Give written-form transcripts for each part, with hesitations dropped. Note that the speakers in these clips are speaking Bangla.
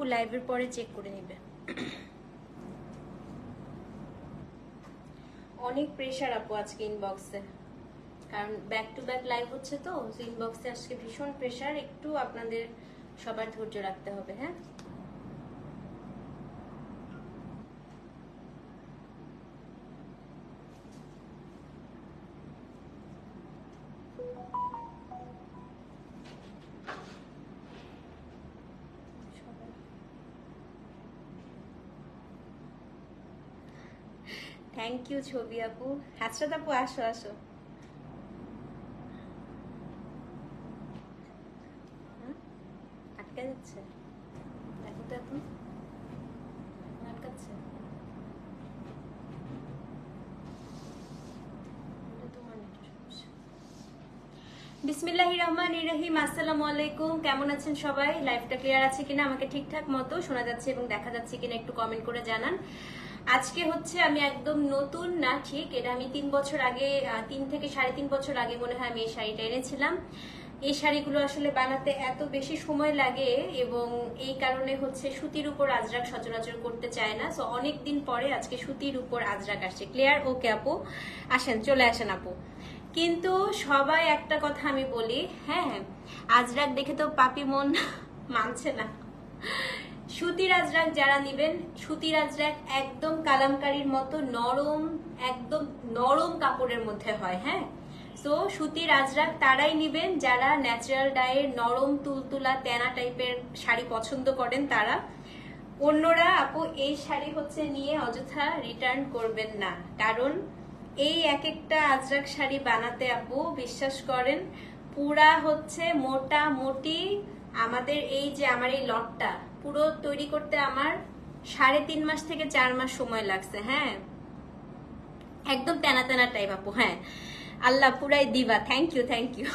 আপু লাইভের পরে চেক করে নেবে। অনেক প্রেশার আপু আজকে ইনবক্সে, কারণ ব্যাক টু ব্যাক লাইভ হচ্ছে তো ইনবক্সে আজকে ভীষণ প্রেশার। একটু আপনাদের সবার ধৈর্য রাখতে হবে। হ্যাঁ, থ্যাংক ইউ ছবি আপু। হাসরাত আপু আসো আসো। আটকা যাচ্ছে, দেখো তো এখন আটকাচ্ছে। বিসমিল্লাহির রহমানির রহিম। আসসালামু আলাইকুম, কেমন আছেন সবাই? লাইভটা ক্লিয়ার আছে কিনা, আমাকে ঠিকঠাক মতো শোনা যাচ্ছে এবং দেখা যাচ্ছে কিনা একটু কমেন্ট করে জানান। আজকে হচ্ছে আমি একদম নতুন না, ঠিক এটা আমি 3 বছর আগে, 3 থেকে 3.5 বছর আগে মনে হয় আমি এই শাড়িটা এনেছিলাম। এই শাড়িগুলো আসলে বানাতে এত বেশি সময় লাগে এবং এই কারণে হচ্ছে সুতির উপর আজরাক সচরাচর করতে চায় না। সো অনেকদিন পরে আজকে সুতির উপর আজরাক আসছে। ক্লিয়ার? ওকে আপু, আসেন, চলে আসেন আপু। কিন্তু সবাই একটা কথা আমি বলি, হ্যাঁ, আজরাক দেখে তো পাপি মন মানছে না। সুতির আজরাক যারা নিবেন, সুতির আজরাক একদম কালামকারীর মতো নরম, একদম নরম কাপড়ের মধ্যে হয়। হ্যাঁ, সো সুতির আজরাক তারাই নিবেন যারা ন্যাচারাল ডায়ের নরম তুলতুলা তেনা টাইপের শাড়ি পছন্দ করেন তারা। অন্যরা আপু এই শাড়ি হচ্ছে নিয়ে অযথা রিটার্ন করবেন না, কারণ এই এক একটা আজরাক শাড়ি বানাতে আপু বিশ্বাস করেন পুরা হচ্ছে মোটামুটি আমাদের এই যে আমার এই লটটা পুরো তৈরি করতে আমার 3.5 মাস থেকে 4 মাস সময় লাগছে। হ্যাঁ, একদম তেনা তেনা টাইপ আপু। হ্যাঁ, আল্লাহ পুরাই দিবা, থ্যাংক ইউ থ্যাংক ইউ।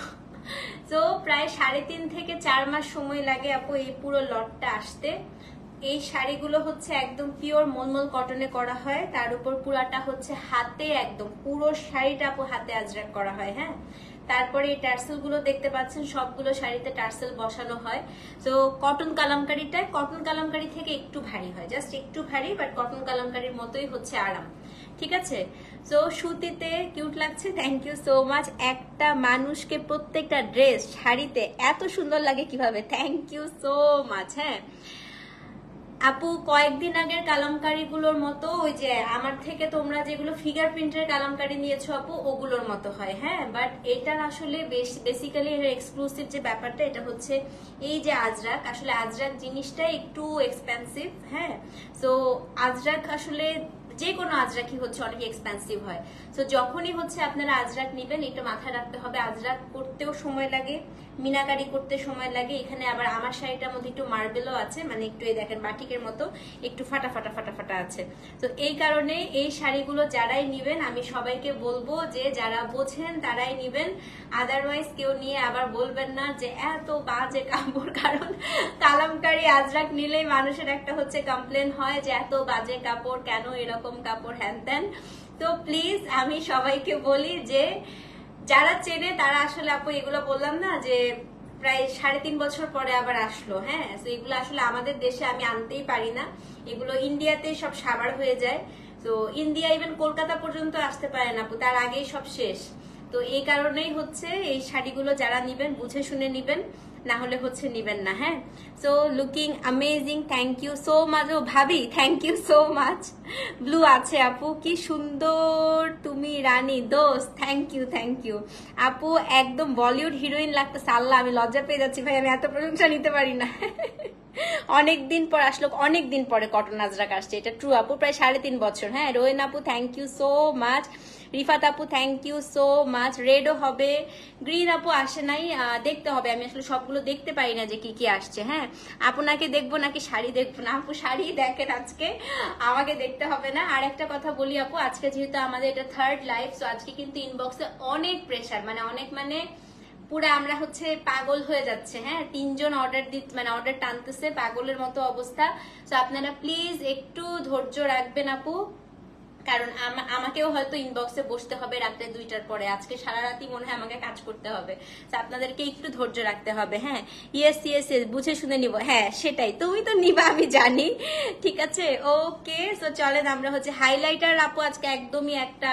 তো প্রায় 3.5 থেকে 4 মাস সময় লাগে আপু এই পুরো লটটা আসতে। এই শাড়িগুলো হচ্ছে একদম পিওর মলমল কটনে করা হয়, তার উপর পুরাটা হচ্ছে হাতে, একদম পুরো শাড়িটা আপু হাতে আজরাক করা হয়। হ্যাঁ, তারপরে এই টার্সেল গুলো দেখতে পাচ্ছেন, সবগুলো শাড়িতে টার্সেল বসানো হয়। তো কটন কালামকারীটা কটন কালামকারী থেকে একটু ভারী হয়, জাস্ট একটু ভারী, বাট কটন কালামকারীর মতোই হচ্ছে আরাম। ঠিক আছে, সো সুতিতে কিউট লাগছে, থ্যাংক ইউ সো মাচ। একটা মানুষকে প্রত্যেকটা ড্রেস শাড়িতে এত সুন্দর লাগে কিভাবে, থ্যাংক ইউ সো মাচ। হ্যাঁ আপু, কয়েকদিন আগের কালামকারী গুলোর মতো ওই যে আমার থেকে তোমরা যেগুলো ফিগার প্রিন্টের কালামকারী নিয়েছো আপু ওগুলোর মতো হয়। হ্যাঁ, বাট এটার আসলে বেসিক্যালি এর এক্সক্লুসিভ যে ব্যাপারটা এটা হচ্ছে এই যে আজরাক, আসলে আজরাক জিনিসটা একটু এক্সপেন্সিভ। হ্যাঁ, সো আজরাক আসলে যে কোনো আজরাকই হচ্ছে অনেক এক্সপেন্সিভ হয়। তো যখনই হচ্ছে আপনারা আজরাক নিবেন এটা মাথায় রাখতে হবে, আজরাক করতেও সময় লাগে, মিনাকারি করতে সময় লাগে। এখানে আবার আমার শাড়িটার মধ্যে একটু মার্বেলও আছে, মানে একটু এই দেখেন বাটিকের মতো একটু ফাটা ফাটা ফাটা ফাটা আছে। তো এই কারণে এই শাড়িগুলো যারাই নিবেন আমি সবাইকে বলবো যে যারা বোঝেন তারাই নিবেন, আদারওয়াইজ কেউ নিয়ে আবার বলবেন না যে এত বাজে কাপড়। কারণ কালামকারী আজরাক নিলেই মানুষের একটা হচ্ছে কমপ্লেন হয় যে এত বাজে কাপড়, কেন এরকম কাপড়, হ্যান ত্যান। তো প্লিজ আমি সবাইকে বলি যে যারা চেনে তারা আসলে আপু এগুলো বললাম না যে প্রায় 3.5 বছর পরে আবার আসলো। হ্যাঁ, তো এগুলো আসলে আমাদের দেশে আমি আনতেই পারি না, এগুলো ইন্ডিয়াতেই সব সাবার হয়ে যায়। তো ইন্ডিয়া ইভেন কলকাতা পর্যন্ত আসতে পারে না আপু, তার আগেই সব শেষ। তো এই কারণেই হচ্ছে এই শাড়িগুলো যারা নিবেন বুঝে শুনে নিবেন, না হলে হচ্ছে নিবেন না। হ্যাঁ, so looking amazing, thank you so much. ও ভাবি thank you so much. Blue আছে আপু, কি সুন্দর তুমি রানী দোস্ত, থ্যাংক ইউ থ্যাংক ইউ আপু, একদম বলিউড হিরোইন লাগতেছে। আল্লাহ, আমি লজ্জা পেয়ে যাচ্ছি ভাই, আমি এত প্রশংসা নিতে পারি না। অনেকদিন পর আসলো, অনেকদিন পরে কটন আজরাক আসছে, এটা ট্রু আপু, প্রায় 3.5 বছর। হ্যাঁ, রোয়েন আপু thank you so much, Rifat আপু থ্যাংক ইউ সো মাচ। রেডও হবে, গ্রিন আপু আসে নাই, দেখতে হবে, আমি আসলে সবগুলো দেখতে পারি না যে কি কি আসছে। হ্যাঁ, আপনাকে দেখবো নাকি শাড়ি দেখবো না? আপু শাড়ি দেখেন আজকে, আমাকে দেখতে হবে না। আর একটা কথা বলি আপু, আজকে যেহেতু আমাদের এটা 3rd লাইভ, তো আজকে কিন্তু ইনবক্সে অনেক প্রেশার, মানে অনেক, মানে পুরো আমরা হচ্ছে পাগল হয়ে যাচ্ছে। হ্যাঁ, 3 জন অর্ডার দিতে, মানে অর্ডার টানতেছে, পাগলের মতো অবস্থা। তো আপনারা প্লিজ একটু ধৈর্য রাখবেন আপু, কারণ আমাকেও হয়তো ইনবক্সে বসতে হবে রাত্রে 2টার পরে, আজকে সারা রাতই মনে হয় আমাকে কাজ করতে হবে, আপনাদেরকে একটু ধৈর্য রাখতে হবে। হ্যাঁ, ইয়েস ইয়েস ইয়েস, বুঝে শুনে নিব। হ্যাঁ সেটাই, তুমি তো নিবা আমি জানি, ঠিক আছে ওকে। সো চলেন আমরা হচ্ছে হাইলাইটার আপু আজকে একদমই একটা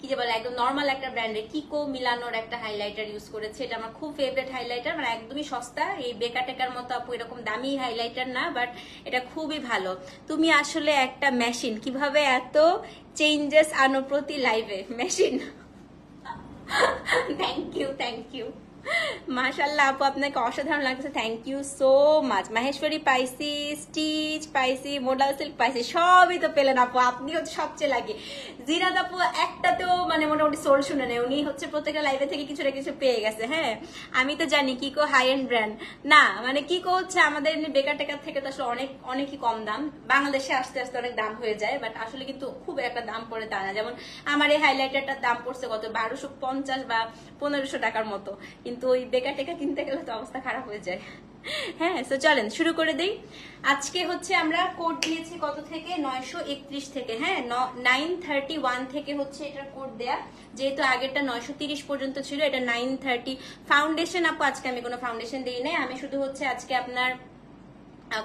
কি যে বলে একদম নর্মাল একটা ব্র্যান্ডের কিকো মিলানোর একটা হাইলাইটার ইউজ করেছে। এটা আমার খুব ফেভারিট হাইলাইটার, মানে একদমই সস্তা, এই বেকা টেকার মতো আপু এরকম দামি হাইলাইটার না, বাট এটা খুবই ভালো। তুমি আসলে একটা মেশিন, কিভাবে এত চেঞ্জেস আনো প্রতি লাইভে, machine. Thank you thank you, মাশাআল্লাহ আপু আপনাকে অসাধারণ লাগছে, thank you so much. Maheshwari পাইছি, স্টিচ পাইছি, মোডাল সিল্ক পাইছি, সবই তো পেলেন আপু, আপনি হচ্ছে সবচেয়ে লাগে। জিনাত আপু একটাতেও মানে মোটামুটি সোল শুনে নেই, উনি হচ্ছে প্রত্যেকটা লাইভে থেকে কিছু না কিছু পেয়ে গেছে। হ্যাঁ আমি তো জানি কিকো হাই এন্ড ব্র্যান্ড না, মানে কিকো হচ্ছে আমাদের এমনি বেকার টেকার থেকে তো আসলে অনেকই কম দাম, বাংলাদেশে আসতে আসতে অনেক দাম হয়ে যায়, বাট আসলে কিন্তু খুব একটা দাম পড়ে তা না। যেমন আমার এই হাইলাইটারটার দাম পড়ছে কত 1250 বা 1500 টাকার মতো, কিন্তু ওই বেকার টেকা কিনতে গেলে তো অবস্থা খারাপ হয়ে যায়। হ্যাঁ তো চলেন শুরু করে দেই। আজকে হচ্ছে আমরা কোড দিয়েছি কত থেকে, 931 থেকে। হ্যাঁ 931 থেকে হচ্ছে এটার কোড দেয়া, যেহেতু আগেরটা 930 পর্যন্ত ছিল, এটা 930। ফাউন্ডেশন আপু আজকে আমি কোনো ফাউন্ডেশন দিই নাই, আমি শুধু হচ্ছে আজকে আপনার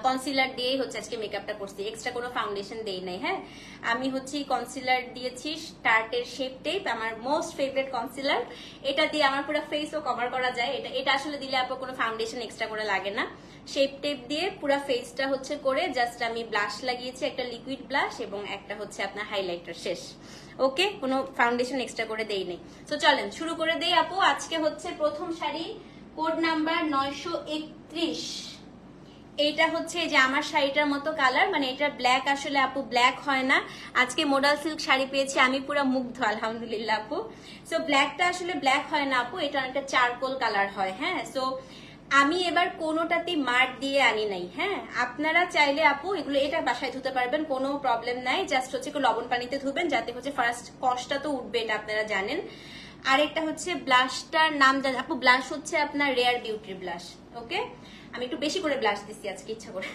কনসিলার দিয়েই হচ্ছে আজকে মেকআপটা করছি, এক্সট্রা কোনো ফাউন্ডেশন দেই নাই। হ্যাঁ আমি হচ্ছে কনসিলার দিয়েছি স্টার্টের শেপ টেপ, আমার মোস্ট ফেভারিট কনসিলার, এটা দিয়ে আমার পুরো ফেসও কভার করা যায়। এটা আসলে দিলে আপু কোনো ফাউন্ডেশন এক্সট্রা করে লাগে না, শেপ টেপ দিয়ে পুরো ফেসটা হচ্ছে করে জাস্ট আমি ব্লাশ লাগিয়েছি, একটা লিকুইড ব্লাশ এবং একটা হচ্ছে আপনার হাইলাইটার, শেষ। ওকে, কোনো ফাউন্ডেশন এক্সট্রা করে দেই নাই। তো চলেন শুরু করে দেই আপু। আজকে হচ্ছে প্রথম শাড়ি, কোড নাম্বার 931। এইটা হচ্ছে যে আমার শাড়িটার মতো কালার, মানে এটা ব্ল্যাক, আসলে আপু ব্ল্যাক হয় না। আজকে মোডাল সিল্ক শাড়ি পেয়েছি, আমি পুরো মুগ্ধ আলহামদুলিল্লাহ আপু। সো ব্ল্যাকটা আসলে ব্ল্যাক হয় না আপু, এটা অনেকটা চারকোল কালার হয়। হ্যাঁ সো আমি এবার কোনোটাতেই মার্ক দিয়ে আনি নাই। হ্যাঁ আপনারা চাইলে আপু এগুলো এটা বাসায় ধুতে পারবেন, কোনো প্রবলেম নাই, জাস্ট হচ্ছে একটু লবণ পানিতে ধুবেন, যাতে হচ্ছে ফার্স্ট কষ্টটা তো উঠবে, এটা আপনারা জানেন। আরেকটা হচ্ছে ব্লাশটার নাম আপু, ব্লাশ হচ্ছে আপনার রেয়ার বিউটির ব্লাশ। ওকে, আমি একটু বেশি করে ব্লাশ দিচ্ছি আজকে ইচ্ছা করে।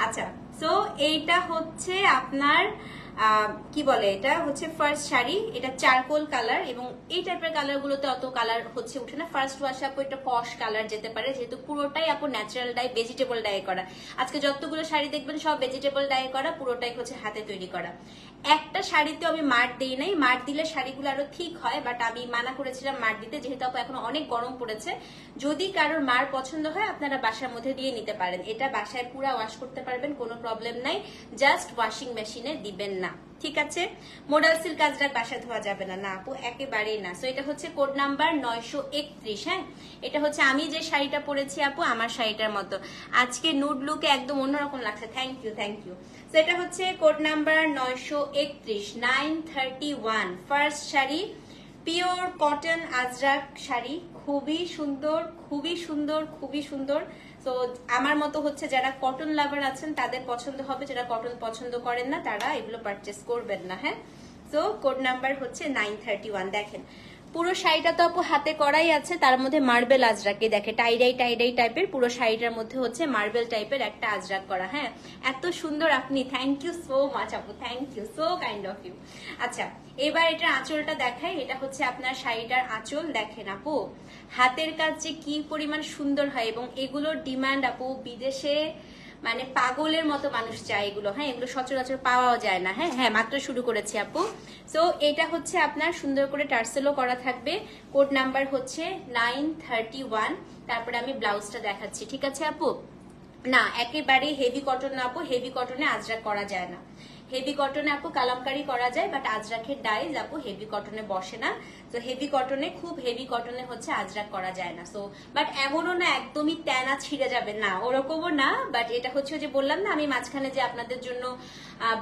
আচ্ছা সো এইটা হচ্ছে আপনার কি বলে, এটা হচ্ছে ফার্স্ট শাড়ি, এটা চারকোল কালার, এবং এই টাইপের কালার গুলোতে অত কালার হচ্ছে উঠে না। ফার্স্ট ওয়াশে আপু এটা পশ কালার যেতে পারে, যেহেতু পুরোটাই আপু ন্যাচারাল ডাই, ভেজিটেবল ডাই করা। আজকে যতগুলো শাড়ি দেখবেন সব ভেজিটেবল ডাই করা, পুরোটাই হচ্ছে হাতে তৈরি করা। একটা শাড়িতে আমি মার্ক দিই নাই, মার্ক দিলে শাড়িগুলো আরো ঠিক হয়, বাট আমি মানা করেছিলাম মার্ক দিতে, যেহেতু আপু এখন অনেক গরম পড়েছে। যদি কারোর মার পছন্দ হয় আপনারা বাসার মধ্যে দিয়ে নিতে পারেন, এটা বাসায় পুরা ওয়াশ করতে পারবেন, কোনো প্রবলেম নাই, জাস্ট ওয়াশিং মেশিনে দিবেন না, ঠিক আছে। মোডাল সিল্ক আজরাক বাসায় ধোয়া যাবে না, না আপু একেবারেই না। সো এটা হচ্ছে কোড নাম্বার 931। হ্যাঁ এটা হচ্ছে আমি যে শাড়িটা পরেছি আপু, আমার শাড়িটার মতো। আজকে নুড লুকে একদম অন্যরকম লাগছে, thank you thank you. So এটা হচ্ছে code number 931, 931 first sari, pure cotton Ajrak sari, খুবই সুন্দর খুবই সুন্দর খুবই সুন্দর। তো আমার মতো হচ্ছে যারা কটন লাভার আছেন তাদের পছন্দ হবে, যারা কটন পছন্দ করেন না তারা এগুলো পারচেস করবেন না। হ্যাঁ সো কোড নাম্বার হচ্ছে 931। দেখেন পুরো শাড়িটা তো আপু হাতে করাই আছে, তার মধ্যে মার্বেল আজরাকে দেখে টাইডাই টাইডাই টাইপের, পুরো শাড়িটার মধ্যে হচ্ছে মার্বেল টাইপের একটা আজরাক করা। হ্যাঁ এত সুন্দর আপনি, থ্যাংক ইউ সো মাচ আপু, thank you, so kind of you. আচ্ছা এবার এটার আঁচলটা দেখাই, এটা হচ্ছে আপনার শাড়িটার আঁচল। দেখেন আপু হাতের কাজ যে কি পরিমাণ সুন্দর হয়, এবং এগুলোর ডিমান্ড আপু বিদেশে মানে পাগলের মতো মানুষ চায় এগুলো। হ্যাঁ এগুলো সচরাচর পাওয়াও যায় না। হ্যাঁ হ্যাঁ মাত্র শুরু করেছি আপু। সো এটা হচ্ছে আপনার সুন্দর করে টার্সেলও করা থাকবে, কোড নাম্বার হচ্ছে 931। তারপরে আমি ব্লাউজটা দেখাচ্ছি, ঠিক আছে আপু। না একেবারে হেভি কটন না আপু, হেভি কটনে আজরাক করা যায় না। হেভি কটনে আপু কালামকারি করা যায়, বাট আজরাকের ডাইজ আপু হেভি কটনে বসে না। তো হেভি কটনে, খুব হেভি কটনে হচ্ছে আজরাক করা যায় না। সো বাট এমনও না একদমই ট্যানা ছিঁড়ে যাবে না, ওরকমও না। বাট এটা হচ্ছে যে বললাম না আমি মাঝখানে যে আপনাদের জন্য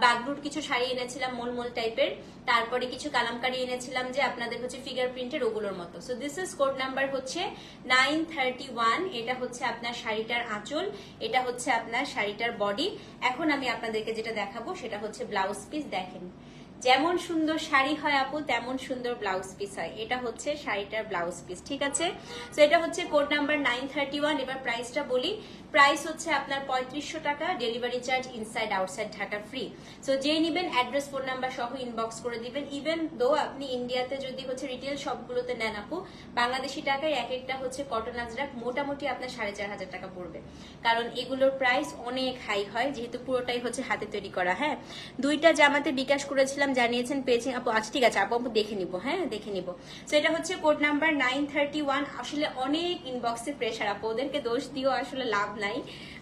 বাগরুর কিছু শাড়ি এনেছিলাম মোলমোল টাইপের, তারপরে কিছু কালামকারি এনেছিলাম যে আপনাদের হচ্ছে ফিগার প্রিন্টের ওগুলোর মতো। So this is code number হচ্ছে 931। এটা হচ্ছে আপনার শাড়িটার আঁচল, এটা হচ্ছে আপনার শাড়িটার বডি। এখন আমি আপনাদেরকে যেটা দেখাবো সেটা হচ্ছে ব্লাউজ পিস। দেখেন যেমন সুন্দর শাড়ি হয় আপু তেমন সুন্দর ব্লাউজ পিস হয়। এটা হচ্ছে শাড়িটার ব্লাউজ পিস, ঠিক আছে। তো এটা হচ্ছে কোড নাম্বার 931। এবার প্রাইসটা বলি, প্রাইস হচ্ছে আপনার 3500 টাকা, delivery charge inside outside Dhaka free. So যেই নিবেন অ্যাড্রেস ফোন নাম্বার সহ ইনবক্স করে দিবেন। ইভেন দো আপনি ইন্ডিয়াতে যদি হচ্ছে রিটেল শপগুলোতে নেন আপু, বাংলাদেশি টাকায় এক একটা হচ্ছে কটন আজরাক মোটামুটি আপনার 4500 টাকা পড়বে, কারণ এগুলোর প্রাইস অনেক হাই হয়, যেহেতু পুরোটাই হচ্ছে হাতে তৈরি করা। হ্যাঁ, দুইটা জামাতে বিকাশ করেছিলাম, জানিয়েছেন পেয়েছেন আপু। আচ্ছা ঠিক আছে আপু, আপু দেখে নিব, হ্যাঁ দেখে নিব। তো এটা হচ্ছে কোড নাম্বার 931। আসলে অনেক ইনবক্সে প্রেশার আপু, ওদেরকে দোষ দিও আসলে লাভ নাই,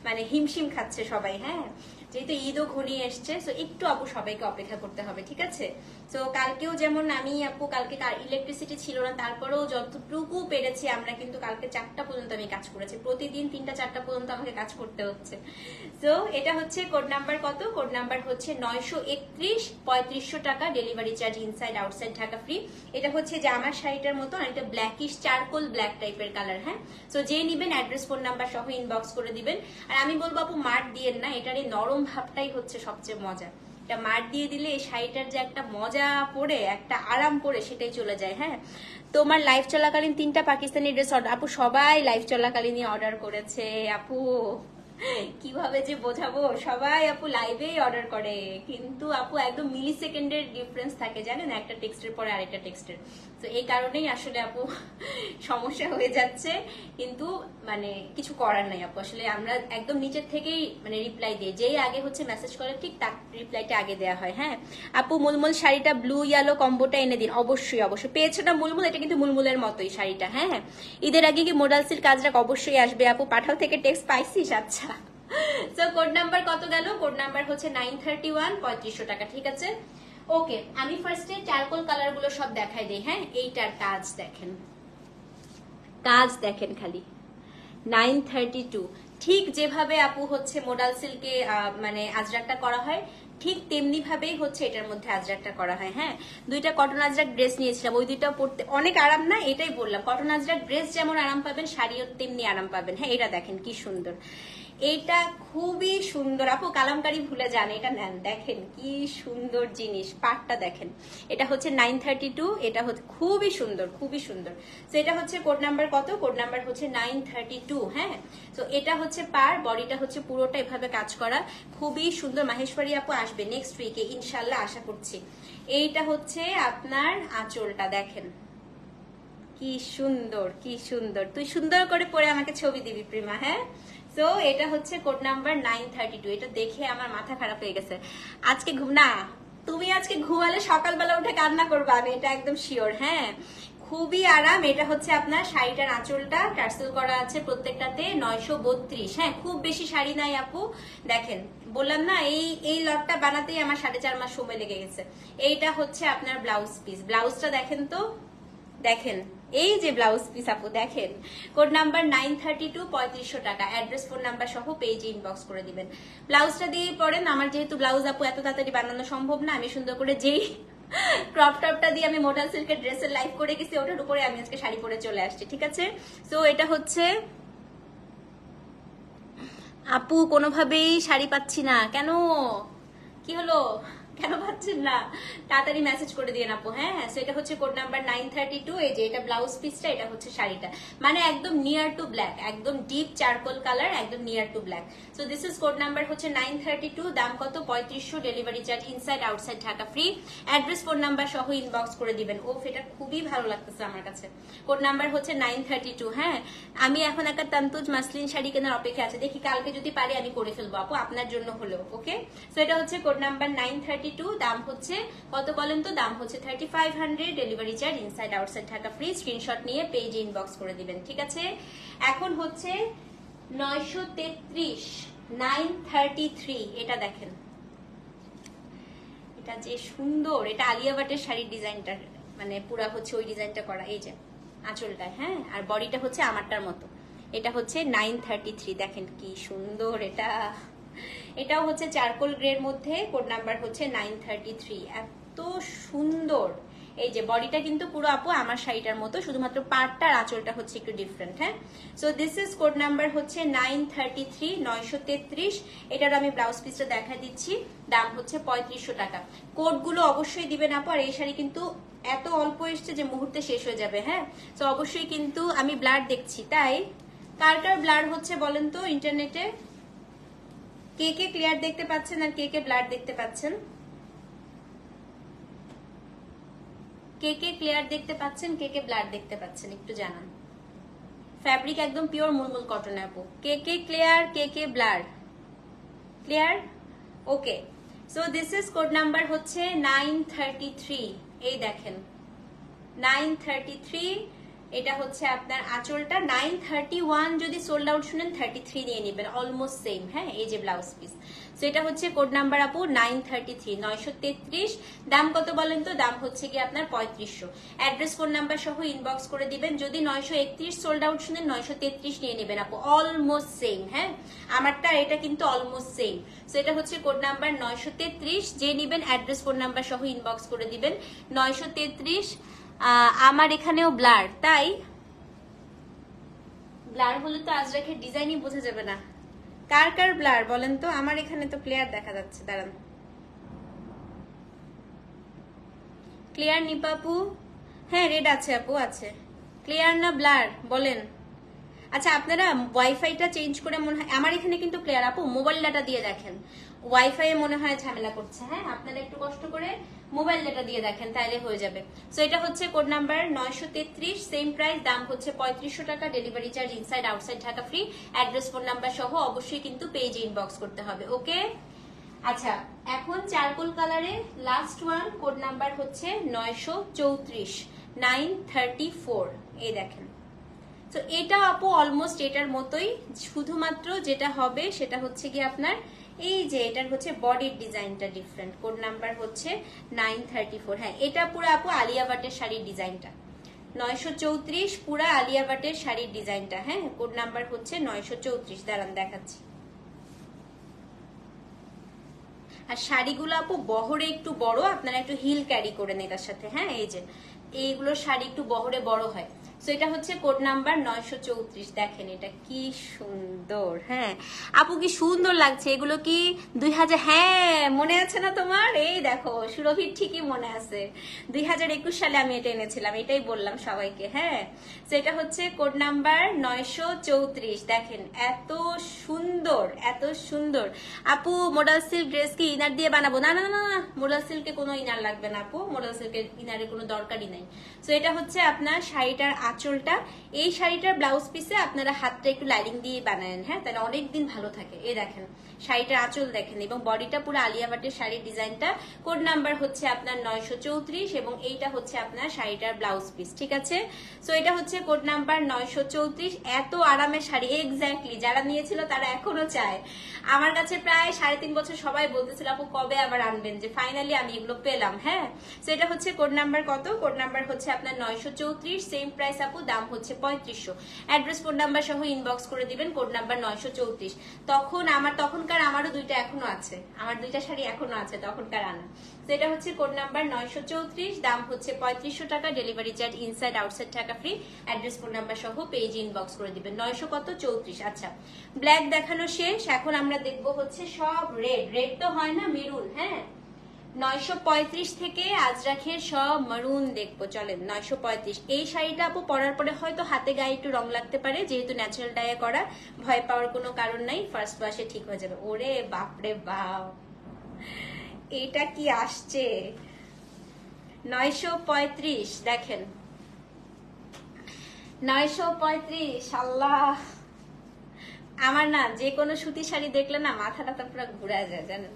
মানে হিমশিম খাচ্ছে সবাই। হ্যাঁ, যেহেতু ঈদও ঘনিয়ে এসছে, তো একটু আপু সবাইকে অপেক্ষা করতে হবে, ঠিক আছে। তো কালকেও যেমন আমি আপু, কালকে ইলেকট্রিসিটি ছিল না, তারপরেও যতটুকু পেরেছি আমরা কিন্তু কালকে 4টা পর্যন্ত আমি কাজ করেছি, প্রতিদিন 3টা 4টা পর্যন্ত আমাকে কাজ করতে হচ্ছে। তো এটা হচ্ছে কোড নাম্বার কত, কোড নাম্বার হচ্ছে 931, 3500 টাকা, delivery charge inside outside Dhaka free. এটা হচ্ছে জামার শাড়িটার মতো, আর এটা ব্ল্যাকিশ চারকোল ব্ল্যাক টাইপের কালার। হ্যাঁ, তো যে নিবেন অ্যাড্রেস ফোন নাম্বার সহ ইনবক্স করে দিবেন। আর আমি বলবো আপু মার দিয়েন না, এটার এই নরম ভাবটাই হচ্ছে সবচেয়ে মজা। এটা মার দিয়ে দিলে এই শাড়িটার যে একটা মজা পড়ে, একটা আরাম পড়ে, সেটাই চলে যায়। হ্যাঁ, তোমার লাইভ চলাকালীন 3টা পাকিস্তানি ড্রেস অর্ডার, আপু সবাই লাইভ চলাকালীনই অর্ডার করেছে আপু, কিভাবে যে বোঝাবো, সবাই আপু লাইভেই অর্ডার করে, কিন্তু আপু একদম মিলি সেকেন্ডের ডিফারেন্স থাকে জানেন, একটা টেক্সটের পরে আরেকটা টেক্সটের। তো এই কারণেই আসলে আপু সমস্যা হয়ে যাচ্ছে, কিন্তু মানে কিছু করার নাই আপু। আসলে আমরা একদম নিচের থেকেই মানে রিপ্লাই দিই, যেই আগে হচ্ছে মেসেজ করে ঠিক তার রিপ্লাইটা আগে দেওয়া হয়। হ্যাঁ আপু, মুলমুল শাড়িটা ব্লু ইয়েলো কম্বোটা এনে দিন। অবশ্যই অবশ্যই পেয়েছো না মুলমুল, এটা কিন্তু মুলমুলের মতোই শাড়িটা। হ্যাঁ, ঈদের আগে কি মোডাল সিল্ক কাজরাক অবশ্যই আসবে আপু, পাঠাও থেকে টেক্সট পাইছিস? আচ্ছা, তো কোড নাম্বার কত গেল, কোড নাম্বার হচ্ছে 931, 3500 টাকা, ঠিক আছে। ওকে, আমি ফার্স্টে চারকোল কালার গুলো সব দেখাই দিই। হ্যাঁ, এইটার কাজ দেখেন, কাজ দেখেন খালি। 932, ঠিক যেভাবে আপু হচ্ছে মোডাল সিল্কে মানে আজরাকটা করা হয়, ঠিক তেমনি ভাবেই হচ্ছে এটার মধ্যে আজরাকটা করা হয়। হ্যাঁ, দুইটা কটন আজরাক ড্রেস নিয়েছিলাম, ওই দুইটা পড়তে অনেক আরাম না, এটাই বললাম। কটন আজরাক ড্রেস যেমন আরাম পাবেন, শাড়িও তেমনি আরাম পাবেন। হ্যাঁ, এটা দেখেন কি সুন্দর, এইটা খুবই সুন্দর আপু, কালামকারী ভুলে যান, এটা নেন, দেখেন কি সুন্দর জিনিস, পাটটা দেখেন। এটা হচ্ছে 932, এটা হচ্ছে খুবই সুন্দর, খুবই সুন্দর। তো এটা হচ্ছে কোড নাম্বার কত, কোড নাম্বার হচ্ছে 932। হ্যাঁ, তো এটা হচ্ছে পার, বডিটা হচ্ছে পুরোটা এভাবে কাজ করা, খুবই সুন্দর। মাহেশ্বরী আপু আসবে নেক্সট উইকে ইনশাল্লাহ, আশা করছি। এইটা হচ্ছে আপনার আঁচলটা, দেখেন কি সুন্দর, কি সুন্দর। তুই সুন্দর করে পরে আমাকে ছবি দিবি প্রিমা। হ্যাঁ, তো এটা হচ্ছে কোড নাম্বার 932। এটা দেখে আমার মাথা খারাপ হয়ে গেছে। আজকে ঘুম না, তুমি আজকে ঘুমালে সকালবেলা উঠে কান্না করবে, আমি এটা একদম শিওর। হ্যাঁ, খুবই আরাম। এটা হচ্ছে আপনার শাড়িটার আঁচলটা টার্সেল করা আছে প্রত্যেকটাতে 932। হ্যাঁ, খুব বেশি শাড়ি নাই আপু, দেখেন বললাম না, এই লটটা বানাতেই আমার 4.5 মাস সময় লেগে গেছে। এইটা হচ্ছে আপনার ব্লাউজ পিস, ব্লাউজটা দেখেন তো, দেখেন এই যে ব্লাউজ পিস আপু, দেখেন কোড নাম্বার 932, 3500 টাকা, অ্যাড্রেস ফোন নাম্বার সহ পেজে ইনবক্স করে দিবেন। ব্লাউজটা দিয়ে পড়েন, আমার যেহেতু ব্লাউজ আপু এত তাড়াতাড়ি বানানো সম্ভব না, আমি সুন্দর করে যেই ক্রপ টপটা দিয়ে আমি মোডাল সিল্কের ড্রেসের লাইভ করে গেছি, ওটার উপরে আমি আজকে শাড়ি পরে চলে আসছি, ঠিক আছে। তো এটা হচ্ছে আপু, কোনোভাবেই শাড়ি পাচ্ছি না, কেন কি হলো, কেন পাচ্ছেন না, তাড়াতাড়ি মেসেজ করে দিয়ে আপু। হ্যাঁ, সেটা হচ্ছে কোড নাম্বার 932। এই যে এটা ব্লাউজ পিসটা, এটা হচ্ছে শাড়িটা, মানে একদম নিয়ার টু ব্ল্যাক, একদম ডিপ চারকোল কালার, একদম near to black. So this is code number হচ্ছে 932, দাম কত 3500, delivery charge inside outside Dhaka free, address phone number সহ ইনবক্স করে দিবেন। ও এটা খুবই ভালো লাগতেছে আমার কাছে। কোড নাম্বার হচ্ছে 932। হ্যাঁ, আমি এখন একটা তান্তুজ মাসলিন শাড়ি কেনার অপেক্ষা আছে, দেখি কালকে যদি পারি আমি করে ফেলবো আপু, আপনার জন্য হলো। ওকে, সো এটা হচ্ছে কোড নাম্বার 932, দাম হচ্ছে কত বলেন তো, দাম হচ্ছে 3500, delivery charge inside outside Dhaka free. Screenshot নিয়ে পেজে ইনবক্স করে দিবেন, ঠিক আছে। এখন হচ্ছে 933, 933, এটা দেখেন, এটা যে সুন্দর, এটা আলিয়া ভাটের শাড়ির ডিজাইনটা, মানে পুরা হচ্ছে ওই ডিজাইনটা করা, এই যে আঁচলটা। হ্যাঁ, আর বডিটা হচ্ছে আমারটার মতো। এটা হচ্ছে 933, দেখেন কি সুন্দর এটা। এটাও হচ্ছে চারকোল গ্রের মধ্যে, কোড নাম্বার হচ্ছে 933। এত সুন্দর, এই যে বডিটা কিন্তু পুরো আপু আমার শাড়িটার মতো, শুধুমাত্র পাড়টা আর আঁচলটা হচ্ছে একটু ডিফারেন্ট। হ্যাঁ, so this is code number হচ্ছে 933, 933। এটার আমি ব্লাউজ পিসটা দেখা দিচ্ছি, দাম হচ্ছে 3500 টাকা। কোডগুলো অবশ্যই দিবেন আপু। আর এই শাড়ি কিন্তু এত অল্প এসছে যে মুহূর্তে শেষ হয়ে যাবে। হ্যাঁ, তো অবশ্যই কিন্তু আমি ব্লার দেখছি, তাই কার কার ব্লার হচ্ছে বলেন তো ইন্টারনেটে? কে কে ক্লিয়ার দেখতে পাচ্ছেন আর কে কে ব্লার দেখতে পাচ্ছেন? কে কে ক্লিয়ার দেখতে পাচ্ছেন, কে কে ব্লার দেখতে পাচ্ছেন একটু জানান। ফ্যাব্রিক একদম পিওর মুলমুল কটন আপু। কে কে ক্লিয়ার, কে কে blur? Clear, okay. So this is code number হচ্ছে 933। এই দেখেন 933, এটা হচ্ছে আপনার আঁচলটা। 931 যদি সোল্ড আউট শুনেন 33 নিয়ে নেবেন, অলমোস্ট সেম। হ্যাঁ, এই যে ব্লাউজ পিস। সো এটা হচ্ছে কোড নাম্বার আপু 933, 933। দাম কত বলেন তো? দাম হচ্ছে কি আপনার 3500। অ্যাড্রেস ফোন নাম্বার সহ ইনবক্স করে দিবেন। যদি 931 সোল্ড আউট শুনেন 933 নিয়ে নেবেন আপু, অলমোস্ট সেম। হ্যাঁ, আমারটা এটা কিন্তু অলমোস্ট সেম। সো এটা হচ্ছে কোড নাম্বার 933। যে নিবেন অ্যাড্রেস ফোন নাম্বার সহ ইনবক্স করে দিবেন। 933। আমার এখানেও ব্লার, তাই ব্লার হলে তো আজরাখের ডিজাইনই বোঝা যাবে না। কার কার ব্লার বলেন তো? আমার এখানে তো ক্লিয়ার দেখা যাচ্ছে, দাঁড়ান। ক্লিয়ার নিপাপু? হ্যাঁ, রেড আছে আপু, আছে। ক্লিয়ার না ব্লার বলেন? আচ্ছা, আপনারা ওয়াইফাইটা চেঞ্জ করে মনে হয়, আমার এখানে কিন্তু ক্লিয়ার আপু। মোবাইল ডাটা দিয়ে দেখেন, ওয়াইফাই মনে হয় ঝামেলা করছে। হ্যাঁ, আপনারা একটু কষ্ট করে মোবাইল ডাটা দিয়ে দেখেন, তাইলে হয়ে যাবে। সো এটা হচ্ছে কোড নাম্বার 933, সেম প্রাইস, দাম হচ্ছে 3500 টাকা। Delivery charge inside outside Dhaka free. Address phone number সহ অবশ্যই কিন্তু পেজে ইনবক্স করতে হবে। ওকে, আচ্ছা। এখন চারকোল কালারে লাস্ট ওয়ান, কোড নাম্বার হচ্ছে 934, 934। এই দেখেন। তো এটা আপু অলমোস্ট এটার মতোই, শুধুমাত্র যেটা হবে সেটা হচ্ছে কি আপনার এই যে এটার হচ্ছে বডির ডিজাইনটা ডিফারেন্ট। কোড নাম্বার হচ্ছে 934। হ্যাঁ, এটা পুরো আপু আলিয়া ভাটের শাড়ির ডিজাইনটা। 934 পুরা আলিয়া ভাটের শাড়ির ডিজাইনটা। হ্যাঁ, কোড নাম্বার হচ্ছে 934। দাঁড়ান দেখাচ্ছি। আর শাড়িগুলো আপু বহরে একটু বড়, আপনারা একটু হিল ক্যারি করেন এটার সাথে। হ্যাঁ, এই যে এইগুলো শাড়ি একটু বহরে বড় হয়। সো এটা হচ্ছে কোড নাম্বার 934। দেখেন এটা কি সুন্দর। হ্যাঁ আপু, কি সুন্দর লাগছে। এগুলো কি 2000? হ্যাঁ, মনে আছে না তোমার? এই দেখো, সুরভির ঠিকই মনে আছে। 2021 সালে আমি এটা এনেছিলাম, এটাই বললাম সবাইকে। হ্যাঁ, তো এটা হচ্ছে কোড নাম্বার 934। দেখেন এত সুন্দর, এত সুন্দর। আপু, মোডাল সিল্ক ড্রেস কি ইনার দিয়ে বানাবো? না না না, মোডাল সিল্কে কোনো ইনার লাগবে না আপু, মোডাল সিল্কের ইনারের কোনো দরকারই নাই। তো এটা হচ্ছে আপনার শাড়িটার আঁচলটা। এই শাড়িটার ব্লাউজ পিসে আপনারা হাতটা একটু লাইনিং দিয়ে বানায়েন। হ্যাঁ, তাহলে অনেকদিন ভালো থাকে। এই দেখেন শাড়িটার আঁচল দেখেন, এবং বডিটা পুরো আলিয়া ভাটের শাড়ির ডিজাইনটা। কোড নাম্বার হচ্ছে আপনার 934, এবং এইটা হচ্ছে আপনার শাড়িটার ব্লাউজ পিস। ঠিক আছে, সো এটা হচ্ছে কোড নাম্বার 934। এত আরামের শাড়ি, এক্স্যাক্টলি যারা নিয়েছিল তারা এখনো চায়। আমার কাছে প্রায় 3.5 বছর সবাই বলতেছিল আপু কবে আবার আনবেন, যে ফাইনালি আমি এগুলো পেলাম। হ্যাঁ, সো এটা হচ্ছে কোড নাম্বার কত? কোড নাম্বার হচ্ছে আপনার 934, সেম প্রাইস আপু, দাম হচ্ছে 3500। অ্যাড্রেস ফোন নাম্বার সহ ইনবক্স করে দিবেন, কোড নাম্বার 934। তখনকার আমারও দুইটা এখনো আছে, আমার দুইটা শাড়ি এখনো আছে তখনকার আনা। তো এটা হচ্ছে কোড নাম্বার 934, দাম হচ্ছে 3500 টাকা। ডেলিভারি চার্জ ইনসাইড আউটসাইড টাকা ফ্রি। অ্যাড্রেস ফোন নাম্বার সহ পেজ ইনবক্স করে দিবেন। 900 কত? 34। আচ্ছা, ব্ল্যাক দেখানো শেষ। এখন আমরা দেখবো হচ্ছে সব রেড। রেড তো হয় না, মেরুন। হ্যাঁ, 935 থেকে আজরাখের সব মারুন দেখবো। চলেন 935। এই শাড়িটা আপু পরার পরে হয়তো হাতে গায়ে একটু রং লাগতে পারে, যেহেতু ন্যাচারাল ডাইয়ে করা। ভয় পাওয়ার কোনো কারণ নাই, ফার্স্ট ওয়াশে ঠিক হয়ে যাবে। ওরে বাপরে বাপ, এটা কি আসছে! 935 দেখেন, 935। আল্লাহ, আমার না যে কোনো সুতি শাড়ি দেখলে না মাথাটা পুরো ঘুরে যায় জানেন,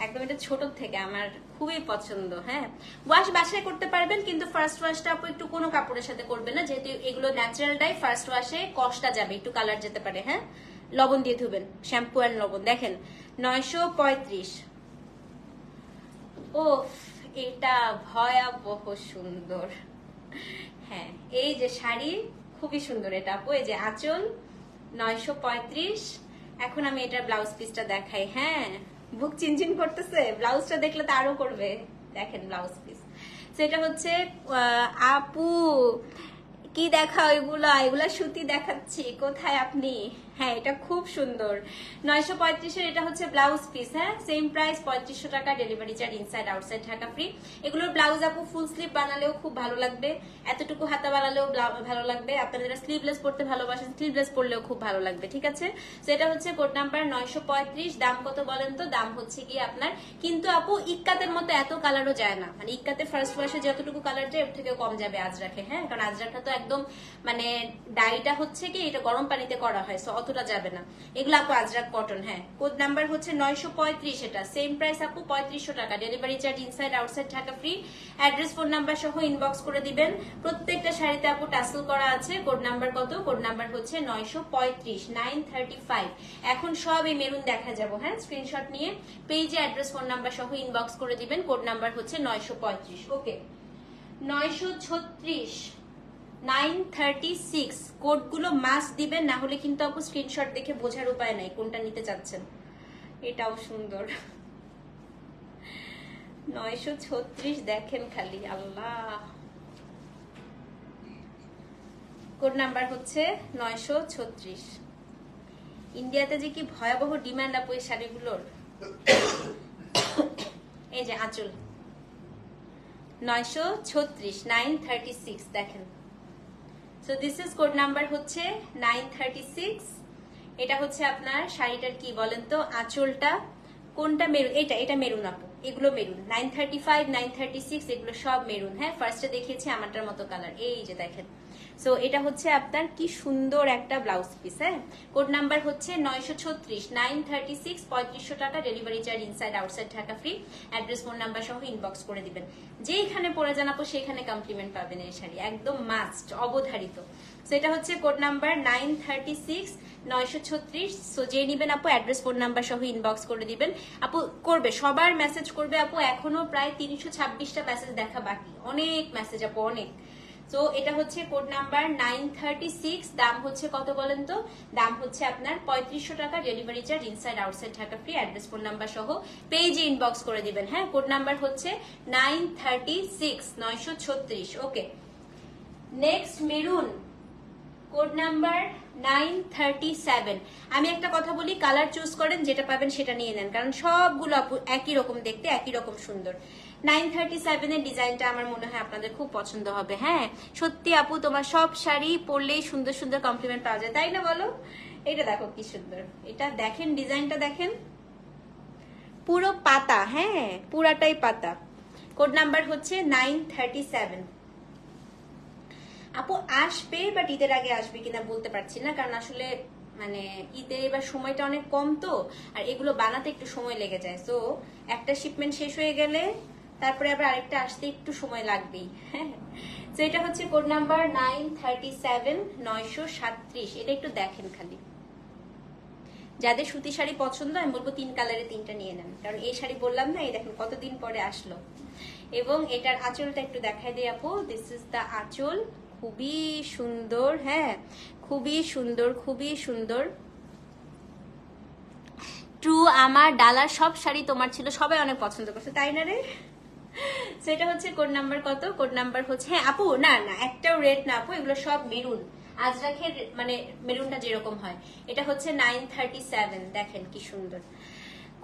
একদম। এটা ছোট থেকে আমার খুবই পছন্দ। হ্যাঁ, ওয়াশ বাসায় করতে পারবেন, কিন্তু ফার্স্ট ওয়াশটা আপু একটু কোনো কাপড়ের সাথে করবেন না, যেহেতু এগুলো ন্যাচারাল ডাই। ফার্স্ট ওয়াশে কষ্টটা যাবে, একটু কালার যেতে পারে। হ্যাঁ, লবণ দিয়ে ধুবেন, শ্যাম্পু অ্যান্ড লবণ। দেখেন 935। ও, এটা ভয়াবহ সুন্দর। হ্যাঁ, এই যে শাড়ি খুবই সুন্দর এটা আপু। এই যে আঁচল 935। এখন আমি এটার ব্লাউজ পিসটা দেখাই। হ্যাঁ, বুক চিনচিন করতেছে, ব্লাউজটা দেখলে তো আরো করবে। দেখেন ব্লাউজ পিস সেটা হচ্ছে আপু কি দেখাও, এগুলা সুতি দেখাচ্ছি, কোথায় আপনি? হ্যাঁ এটা খুব সুন্দর, 935-এর এটা হচ্ছে ব্লাউজ পিস। হ্যাঁ সেম প্রাইস, 3500 টাকা, delivery charge inside outside Dhaka free. এগুলোর ব্লাউজ আপু ফুল স্লিভ বানালেও খুব ভালো লাগবে, এতটুকু হাতা বানালেও ভালো লাগবে। আপনারা যারা স্লিভলেস পড়তে ভালোবাসেন স্লিভলেস পড়লেও খুব ভালো লাগবে, ঠিক আছে? তো এটা হচ্ছে কোড নাম্বার 935। দাম কত বলেন তো? দাম হচ্ছে কি আপনার, কিন্তু আপু ইক্কাতের মতো এত কালারও যায় না, মানে ইক্কাতে ফার্স্ট ওয়াশে যতটুকু কালার যায় ওর থেকে কম যাবে আজরাকে। হ্যাঁ কারণ আজরাকটা তো একদম মানে ডাইটা হচ্ছে কি এটা গরম পানিতে করা হয়, সো অতটা যাবে না। এগুলো আপু আজরাক কটন। হ্যাঁ কোড নাম্বার হচ্ছে 935, এটা সেম প্রাইস আপু 3500 টাকা, delivery charge inside outside Dhaka free. Address phone number সহ ইনবক্স করে দিবেন। প্রত্যেকটা শাড়িতে আপু টাসেল করা আছে। কোড নাম্বার কত? কোড নাম্বার হচ্ছে 935, 935। এখন সব এই মেরুন দেখা যাবো। হ্যাঁ স্ক্রিনশট নিয়ে পেজে অ্যাড্রেস ফোন নাম্বার সহ ইনবক্স করে দিবেন। কোড নাম্বার হচ্ছে 935। ওকে 936, 936 কোডগুলো মাস্ট দিবেন, না হলে কিন্তু আপু স্ক্রিনশট দেখে বোঝার উপায় নাই কোনটা নিতে চাচ্ছেন। এটাও সুন্দর 936 দেখেন খালি, আল্লাহ। কোড নাম্বার হচ্ছে 936। ইন্ডিয়াতে যে কি ভয়াবহ ডিমান্ড আপু এই শাড়িগুলোর। এই যে আঁচল 936, 936 দেখেন। So this is code number হচ্ছে 936। এটা হচ্ছে আপনার শাড়িটার কি বলেন তো আঁচলটা কোনটা মেরুন, এটা মেরুন আপু, এগুলো মেরুন। 935, 936 এগুলো সব মেরুন। হ্যাঁ ফার্স্টে দেখিয়েছি আমারটার মতো কালার, এই যে দেখেন। সো এটা হচ্ছে আপনার কি সুন্দর একটা ব্লাউজ পিস। হ্যাঁ কোড নাম্বার হচ্ছে 936, 936, 3500 টাকা, delivery charge inside outside Dhaka free. Address phone number সহ ইনবক্স করে দিবেন। যেইখানে পরে জানাবো সেখানে কমপ্লিমেন্ট পাবেন এই শাড়ি, একদম মাস্ট, অবধারিত। সো এটা হচ্ছে কোড নাম্বার 936, 936। সো যে নিবেন আপু অ্যাড্রেস ফোন নাম্বার সহ ইনবক্স করে দিবেন। আপু করবে, সবার মেসেজ করবে আপু, এখনো প্রায় 326টা মেসেজ দেখা বাকি, অনেক মেসেজ আপু অনেক। তো এটা হচ্ছে কোড নাম্বার 936। দাম হচ্ছে কত বলেন তো? দাম হচ্ছে আপনার 3500 টাকা, delivery charge inside outside Dhaka free. Address phone number সহ পেজে ইনবক্স করে দিবেন। হ্যাঁ কোড নাম্বার হচ্ছে 936, 936। Okay next maroon, code number 937। আমি একটা কথা বলি, কালার চুজ করেন, যেটা পাবেন সেটা নিয়ে নেন, কারণ সবগুলো আপু একই রকম দেখতে, একই রকম সুন্দর। 937 এর ডিজাইনটা আমার মনে হয় আপনাদের খুব পছন্দ হবে। হ্যাঁ সত্যি আপু তোমার সব শাড়ি পরলেই সুন্দর সুন্দর কমপ্লিমেন্ট পাওয়া যায়, তাই না বলো? এটা দেখো কি সুন্দর, এটা দেখেন, ডিজাইনটা দেখেন, পুরো পাতা। হ্যাঁ পুরাটাই পাতা। কোড নাম্বার হচ্ছে 937। আপু আসবে, বাট ঈদের আগে আসবে কিনা বলতে পারছি না, কারণ আসলে মানে ঈদের এবার সময়টা অনেক কম, তো আর এগুলো বানাতে একটু সময় লেগে যায়। সো একটা শিপমেন্ট শেষ হয়ে গেলে তারপরে আবার আরেকটা আসতে একটু সময় লাগবেই। হ্যাঁ তো এটা হচ্ছে কোড নাম্বার 937, 937। এটা একটু দেখেন খালি, যাদের সুতি শাড়ি পছন্দ আমি বলবো 3 কালারে 3টা নিয়ে নেন, কারণ এই শাড়ি বললাম না, এই দেখেন কতদিন পরে আসলো। এবং এটার আঁচলটা একটু দেখাই দিই আপু, দিস ইজ দ্য আঁচল, খুবই সুন্দর। হ্যাঁ খুবই সুন্দর, খুবই সুন্দর। ট্রু, আমার ডালার সব শাড়ি তোমার ছিল, সবাই অনেক পছন্দ করছে, তাই না রে? সেটা হচ্ছে কোড নাম্বার কত? কোড নাম্বার হচ্ছে, হ্যাঁ আপু না না একটাও রেড না আপু, এগুলো সব মেরুন, আজরাখের মানে মেরুনটা যেরকম হয়। এটা হচ্ছে 937, দেখেন কি সুন্দর,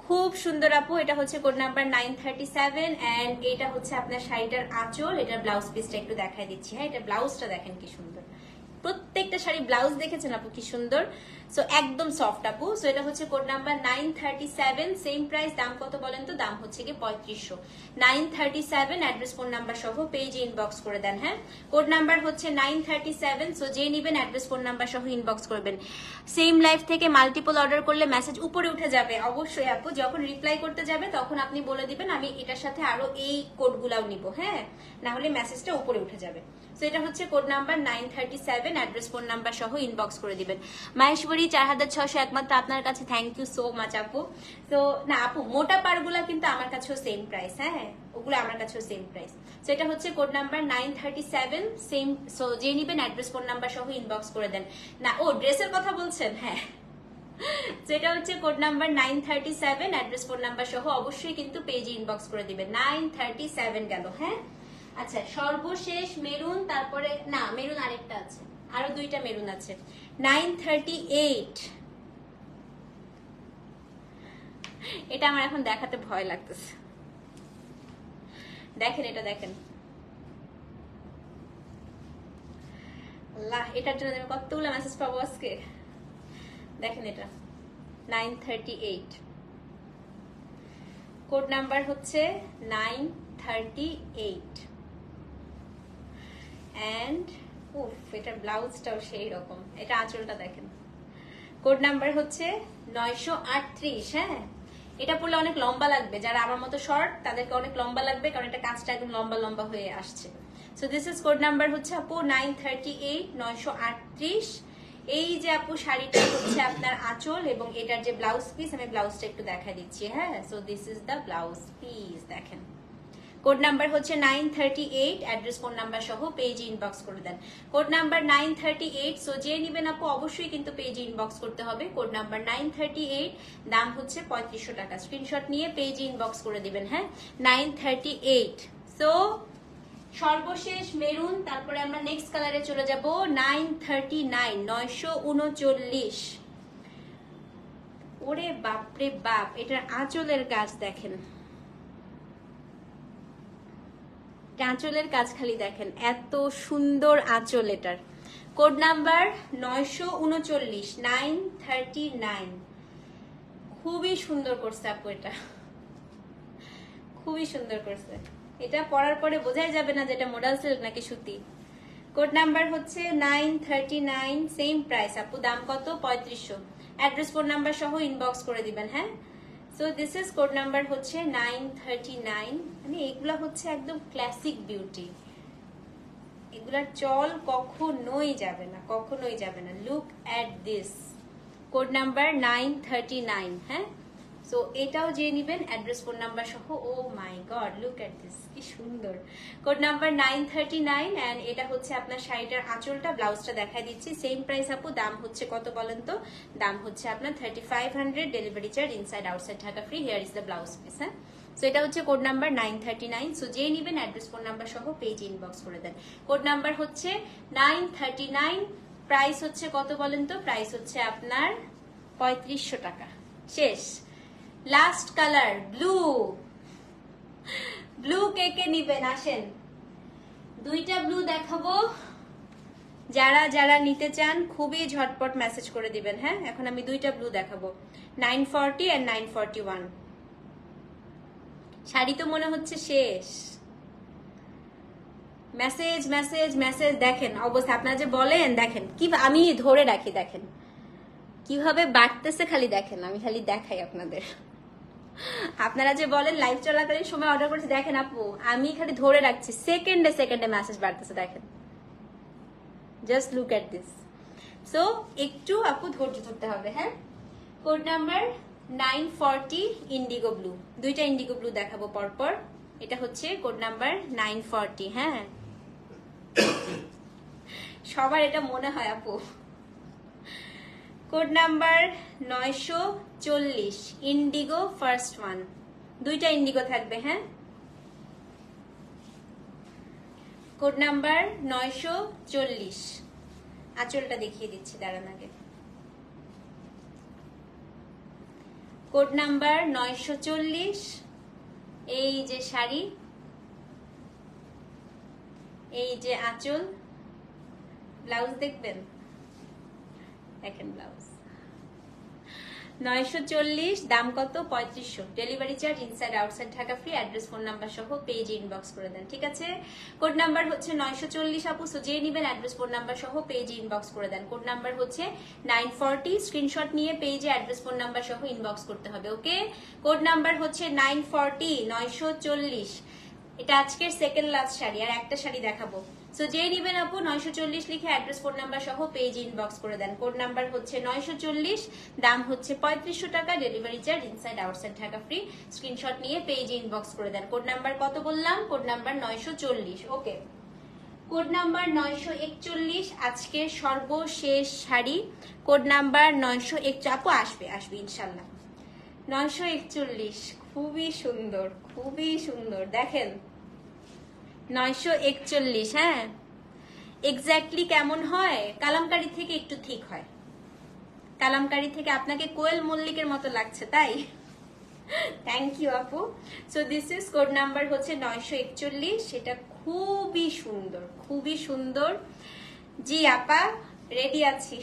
খুব সুন্দর আপু। এটা হচ্ছে কোড নাম্বার 937 এন্ড এটা হচ্ছে আপনার শাড়িটার আঁচল, এটার ব্লাউজ পিসটা একটু দেখাই দিচ্ছি। হ্যাঁ এটা ব্লাউজটা দেখেন কি সুন্দর, প্রত্যেকটা শাড়ি ব্লাউজ দেখেছেন আপু কি সুন্দর। সো একদম সফট আপু। সো এটা হচ্ছে কোড নাম্বার 937, সেম প্রাইস। দাম কত বলেন তো? দাম হচ্ছে কি 3500। 937 অ্যাড্রেস ফোন নাম্বার সহ পেজে ইনবক্স করে দেন। হ্যাঁ কোড নাম্বার হচ্ছে 937। সো যে নিবেন অ্যাড্রেস ফোন নাম্বার সহ ইনবক্স করবেন। সেম লাইফ থেকে মাল্টিপল অর্ডার করলে মেসেজ উপরে উঠে যাবে অবশ্যই আপু, যখন রিপ্লাই করতে যাবে তখন আপনি বলে দিবেন আমি এটার সাথে আরো এই কোডগুলাও নিব। হ্যাঁ না হলে মেসেজটা উপরে উঠে যাবে। সো এটা হচ্ছে code number 937, address phone number সহ ইনবক্স করে দিবেন। মাহেশ্বরী 4600 একমাত্র আপনার কাছে, থ্যাংক ইউ সো মাচ আপু। তো না আপু মোটা পারগুলা কিন্তু আমার কাছেও সেম প্রাইস। হ্যাঁ ওগুলো আমার কাছেও সেম প্রাইস। সো এটা হচ্ছে কোড নাম্বার 937, সেম। সো যে নিবেন অ্যাড্রেস ফোন নাম্বার সহ ইনবক্স করে দেন। না ও ড্রেসের কথা বলছেন? হ্যাঁ সেটা হচ্ছে code number 937, address phone number সহ অবশ্যই কিন্তু পেজে ইনবক্স করে দিবেন। 937 গেল। হ্যাঁ আচ্ছা সর্বশেষ মেরুন, তারপরে না মেরুন আরেকটা আছে, আরো দুইটা মেরুন আছে। 938, এটা আমার এখন দেখাতে ভয় লাগতেছে। দেখেন এটা দেখেন, আল্লাহ এটার জন্য আমি কতগুলো মেসেজ পাবো আজকে। দেখেন এটা 938, কোড নাম্বার হচ্ছে 938 এন্ড এটার ব্লাউজটাও সেই রকম, এটা আঁচলটা দেখেন। কোড নাম্বার হচ্ছে 938। হ্যাঁ, এটা পরলে অনেক লম্বা লাগবে, যারা আমার মতো শর্ট তাদেরকে অনেক লম্বা লাগবে, কারণ এটা কাজটা একদম লম্বা লম্বা হয়ে আসছে। So this is code number হচ্ছে আপু 938, 938। এই যে আপু শাড়িটা হচ্ছে আপনার আঁচল এবং এটার যে ব্লাউজ পিস, আমি ব্লাউজটা একটু দেখা দিচ্ছি। হ্যাঁ, so this is the blouse piece, দেখেন। কোড নাম্বার হচ্ছে 938, অ্যাড্রেস ফোন নাম্বার সহ পেজে ইনবক্স করে দেন। Code number 938। সো যে নিবেন আপু অবশ্যই কিন্তু পেজে ইনবক্স করতে হবে। কোড নাম্বার 938, দাম হচ্ছে 3500 টাকা। স্ক্রিনশট নিয়ে পেজে ইনবক্স করে দিবেন। হ্যাঁ, 938। সো সর্বশেষ মেরুন, তারপরে আমরা নেক্সট কালারে চলে যাব। 939, 939। ওরে বাপরে বাপ, এটার আঁচলের কাজ দেখেন, আঁচলের কাজ খালি দেখেন, এত সুন্দর আঁচল এটার। Code number 939, 939। খুবই সুন্দর করছে আপু, এটা খুবই সুন্দর করছে। এটা পরার পরে বোঝাই যাবে না যেটা মডেল সিল্ক নাকি সুতি। কোড নাম্বার হচ্ছে 939, সেম প্রাইস আপু, দাম কত? 3500। অ্যাড্রেস ফোন নাম্বার সহ ইনবক্স করে দিবেন। হ্যাঁ, so this is code number হচ্ছে 939। মানে এগুলা হচ্ছে একদম ক্লাসিক বিউটি, এগুলার চল কখনোই যাবে না, কখনোই যাবে না। Look at this, code number 939। হ্যাঁ, সো এটাও যে নিবেন অ্যাড্রেস ফোন নাম্বার সহ। ও মাই গড, লুক এট দিস, কি সুন্দর। কোড নাম্বার 939 এন্ড এটা হচ্ছে আপনার শাড়িটার আঁচলটা, ব্লাউজটা দেখাই দিচ্ছি। সেম প্রাইস আপু, দাম হচ্ছে কত বলেন তো? দাম হচ্ছে আপনার 3500, delivery charge inside outside Dhaka free. Here is the blouse piece. হ্যাঁ, সো এটা হচ্ছে কোড নাম্বার 939। সো যে নিবেন অ্যাড্রেস ফোন নাম্বার সহ পেজ ইনবক্স করে দেন। কোড নাম্বার হচ্ছে 939, প্রাইস হচ্ছে কত বলেন তো? প্রাইস হচ্ছে আপনার 3500 টাকা। শেষ। Last colour blue. ব্লু কে কে নিবেন আসেন, দুইটা ব্লু দেখাবো। যারা যারা নিতে চান খুবই ঝটপট মেসেজ করে দিবেন। হ্যাঁ, এখন আমি দুইটা ব্লু দেখাবো, 940 এন্ড 941। শাড়ি তো মনে হচ্ছে শেষ। মেসেজ মেসেজ মেসেজ, দেখেন অবস্থা। আপনারা যে বলেন দেখেন কি, আমি ধরে রাখি, দেখেন কিভাবে বাড়তেছে, খালি দেখেন, আমি খালি দেখাই আপনাদের। আপনারা যে বলেন লাইভ চলাকালীন সময় অর্ডার করছি, দেখেন আপু আমি খালি ধরে রাখছি, সেকেন্ডে সেকেন্ডে মেসেজ বাড়তেছে, দেখেন। Just look at this. So একটু আপু ধৈর্য ধরতে হবে। হ্যাঁ, কোড নাম্বার 940, ইন্ডিগো ব্লু। দুইটা ইন্ডিগো ব্লু দেখাবো পরপর। এটা হচ্ছে কোড নাম্বার 940। হ্যাঁ, সবার এটা মনে হয় আপু। Code number 940, Indigo first one. দুইটা ইন্ডিগো থাকবে। হ্যাঁ, কোড নাম্বার 940। আঁচলটা দেখিয়ে দিচ্ছি, দাঁড়ান আগে। কোড নাম্বার 940, এই যে শাড়ি, এই যে আঁচল, ব্লাউজ দেখবেন, দেখেন ব্লাউজ। 940, দাম কত? 3500, delivery charge inside outside Dhaka free. Address phone number সহ পেজ ইনবক্স করে দেন। ঠিক আছে, কোড নাম্বার হচ্ছে 940 আপু। সো যে নিবেন অ্যাড্রেস ফোন নাম্বার সহ পেজ ইনবক্স করে দেন। কোড নাম্বার হচ্ছে 940, স্ক্রিনশট নিয়ে পেজে অ্যাড্রেস ফোন নাম্বার সহ ইনবক্স করতে হবে। ওকে, কোড নাম্বার হচ্ছে 940, 940। এটা আজকের সেকেন্ড লাস্ট শাড়ি, আর একটা শাড়ি দেখাবো। সো যে নিবেন আপু 940 লিখে অ্যাড্রেস ফোন নাম্বার সহ পেজ ইনবক্স করে দেন। কোড নাম্বার হচ্ছে 940, দাম হচ্ছে 3500 টাকা, delivery charge inside outside Dhaka free. Screenshot নিয়ে পেজ ইনবক্স করে দেন। কোড নাম্বার কত বললাম? Code number 940। ওকে, কোড নাম্বার 941, আজকের সর্বশেষ শাড়ি। কোড নাম্বার 941 আপু, আসবে আসবে ইনশাল্লাহ। 941, খুবই সুন্দর, খুবই সুন্দর। দেখেন 941, হ্যাঁ এক্স্যাক্টলি কেমন হয়, কালামকারী থেকে একটু ঠিক হয়, কালামকারী থেকে আপনাকে কোয়েল মল্লিকের মতো লাগছে তাই। থ্যাংক ইউ আপু। So this is code number হচ্ছে 941, সেটা খুবই সুন্দর, খুবই সুন্দর। জি আপা রেডি আছি।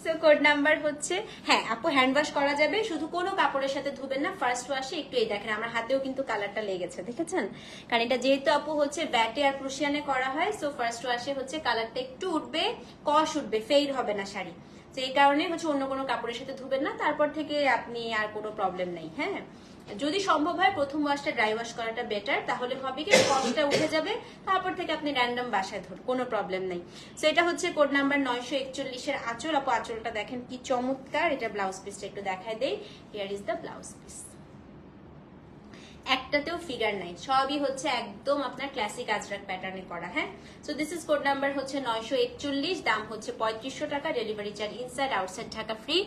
সো কোড নাম্বার হচ্ছে, হ্যাঁ আপু হ্যান্ড ওয়াশ করা যাবে, শুধু কোনো কাপড়ের সাথে ধুবেন না, ফার্স্ট ওয়াশে একটু এই দেখেন আমার হাতেও কিন্তু কালারটা লেগেছে, দেখেছেন? কারণ এটা যেহেতু আপু হচ্ছে ব্যাটে আর ক্রুশিয়ানে করা হয়, সো ফার্স্ট ওয়াশে হচ্ছে কালারটা একটু উঠবে, কষ উঠবে, ফেড হবে না শাড়ি। তো এই কারণে হচ্ছে অন্য কোনো কাপড়ের সাথে ধুবেন না, তারপর থেকে আপনি আর কোনো প্রবলেম নেই। হ্যাঁ যদি সম্ভব হয় প্রথম ওয়াশটা ড্রাই ওয়াশ করাটা বেটার, তাহলে হবে কি কষ্টটা উঠে যাবে, তারপর থেকে আপনি র্যান্ডম বাসায় ধরুন, কোনো প্রবলেম নেই। সো এটা হচ্ছে কোড নাম্বার 941-এর আঁচল। আপু আঁচলটা দেখেন কি চমৎকার, এটা ব্লাউজ পিসটা একটু দেখায় দেই। Here is the blouse piece, একটাতেও ফিগার নাই, সবই হচ্ছে একদম আপনার ক্লাসিক আজরাক প্যাটার্নে করা। হ্যাঁ so this is code number হচ্ছে 941, দাম হচ্ছে 3500 টাকা, delivery charge inside outside Dhaka free.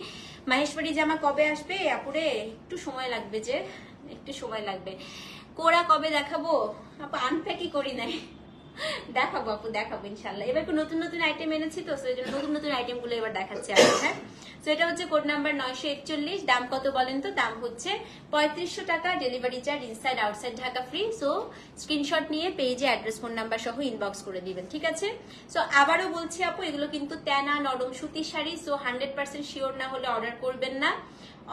Maheshwari জামা কবে আসবে আপুরে? একটু সময় লাগবে, যে একটু সময় লাগবে। কোরা কবে দেখাবো আপু? আনপ্যাকই করি নাই, দেখাবো আপু, দেখাবো ইনশাল্লাহ। এবার একটু নতুন নতুন আইটেম এনেছি তো, সেই জন্য নতুন নতুন আইটেম গুলো এবার দেখাচ্ছি আপু। হ্যাঁ তো এটা হচ্ছে কোড নাম্বার 941, দাম কত বলেন তো? দাম হচ্ছে 3500 টাকা, delivery charge inside outside Dhaka free. So screenshot নিয়ে পেজে অ্যাড্রেস ফোন নাম্বার সহ ইনবক্স করে দিবেন, ঠিক আছে? সো আবারও বলছি আপু, এগুলো কিন্তু তেনা নরম সুতির শাড়ি, সো 100% শিওর না হলে অর্ডার করবেন না,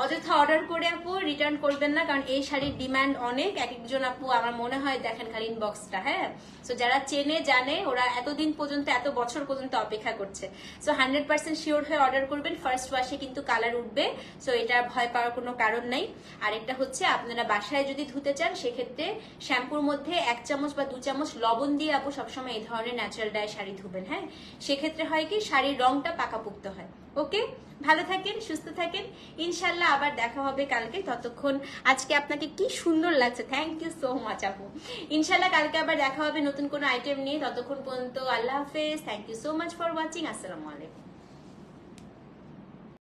অযথা অর্ডার করে আপু রিটার্ন করবেন না, কারণ এই শাড়ির ডিমান্ড অনেক। এক একজন আপু আমার মনে হয় দেখেন খালি ইনবক্সটা। হ্যাঁ সো যারা চেনে জানে ওরা এতদিন পর্যন্ত, এত বছর পর্যন্ত অপেক্ষা করছে। সো 100% শিওর হয়ে অর্ডার করবেন, ফার্স্ট ওয়াশে কিন্তু কালার উঠবে, সো এটা ভয় পাওয়ার কোনো কারণ নাই। আরেকটা হচ্ছে আপনারা বাসায় যদি ধুতে চান, সেক্ষেত্রে শ্যাম্পুর মধ্যে 1 চামচ বা 2 চামচ লবণ দিয়ে আপু সবসময় এই ধরনের ন্যাচারাল ডাই শাড়ি ধুবেন। হ্যাঁ সেক্ষেত্রে হয় কি শাড়ির রংটা পাকাপোক্ত হয়। ওকে ভালো থাকেন, সুস্থ থাকেন, ইনশাল্লাহ আবার দেখা হবে কালকে। ততক্ষণ আজকে আপনাকে কি সুন্দর লাগছে, থ্যাংক ইউ সো মাচ আপু। ইনশাল্লাহ কালকে আবার দেখা হবে নতুন কোনো আইটেম নিয়ে, ততক্ষণ পর্যন্ত আল্লাহ হাফেজ, thank you so much for watching, আসসালামু আলাইকুম।